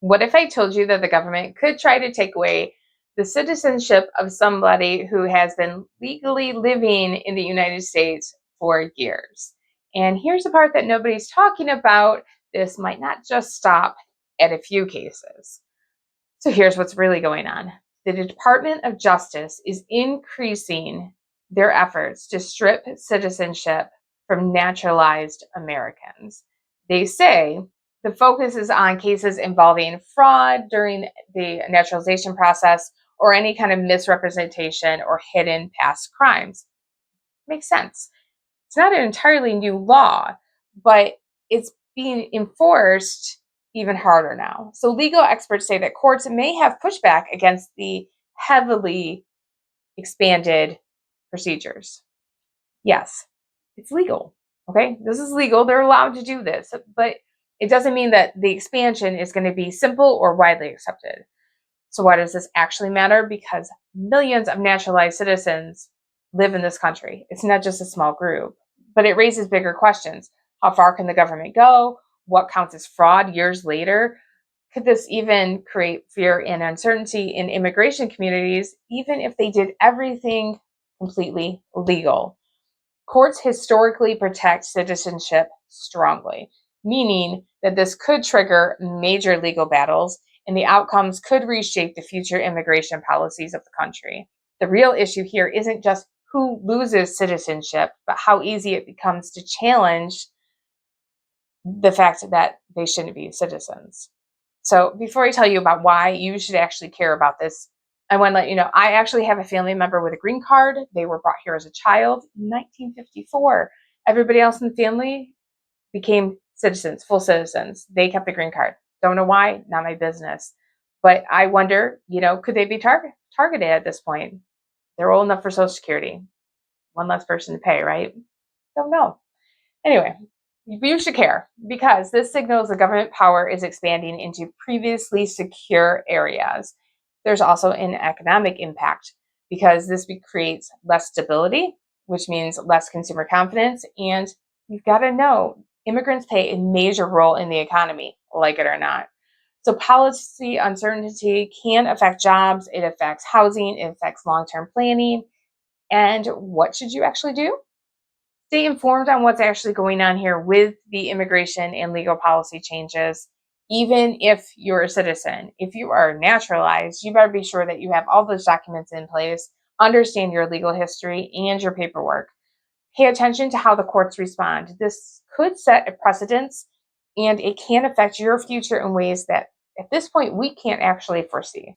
What if I told you that the government could try to take away the citizenship of somebody who has been legally living in the United States for years? And here's the part that nobody's talking about. This might not just stop at a few cases. So here's what's really going on. The Department of Justice is increasing their efforts to strip citizenship from naturalized Americans. They say the focus is on cases involving fraud during the naturalization process or any kind of misrepresentation or hidden past crimes. Makes sense. It's not an entirely new law, but it's being enforced even harder now. So legal experts say that courts may have pushback against the heavily expanded procedures. Yes, it's legal. Okay, this is legal. They're allowed to do this, but it doesn't mean that the expansion is going to be simple or widely accepted. So why does this actually matter? Because millions of naturalized citizens live in this country. It's not just a small group, but it raises bigger questions. How far can the government go? What counts as fraud years later? Could this even create fear and uncertainty in immigration communities, even if they did everything completely legal? Courts historically protect citizenship strongly, meaning that this could trigger major legal battles and the outcomes could reshape the future immigration policies of the country. The real issue here isn't just who loses citizenship, but how easy it becomes to challenge the fact that they shouldn't be citizens. So before I tell you about why you should actually care about this, I want to let you know I actually have a family member with a green card. They were brought here as a child in 1954. Everybody else in the family became citizens, full citizens. They kept the green card. Don't know why, not my business. But I wonder, could they be targeted at this point? They're old enough for Social Security. One less person to pay, right? Don't know. Anyway, you should care because this signals the government power is expanding into previously secure areas. There's also an economic impact because this creates less stability, which means less consumer confidence. And you've got to know immigrants play a major role in the economy, like it or not. So policy uncertainty can affect jobs, it affects housing, it affects long-term planning. And what should you actually do? Stay informed on what's actually going on here with the immigration and legal policy changes, even if you're a citizen. If you are naturalized, you better be sure that you have all those documents in place, understand your legal history and your paperwork. Pay attention to how the courts respond. This could set a precedence and it can affect your future in ways that at this point we can't actually foresee.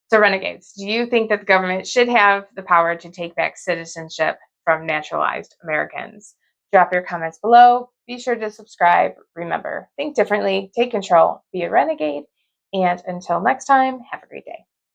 So, renegades, do you think that the government should have the power to take back citizenship from naturalized Americans? Drop your comments below. Be sure to subscribe. Remember, think differently, take control, be a renegade, and until next time, have a great day.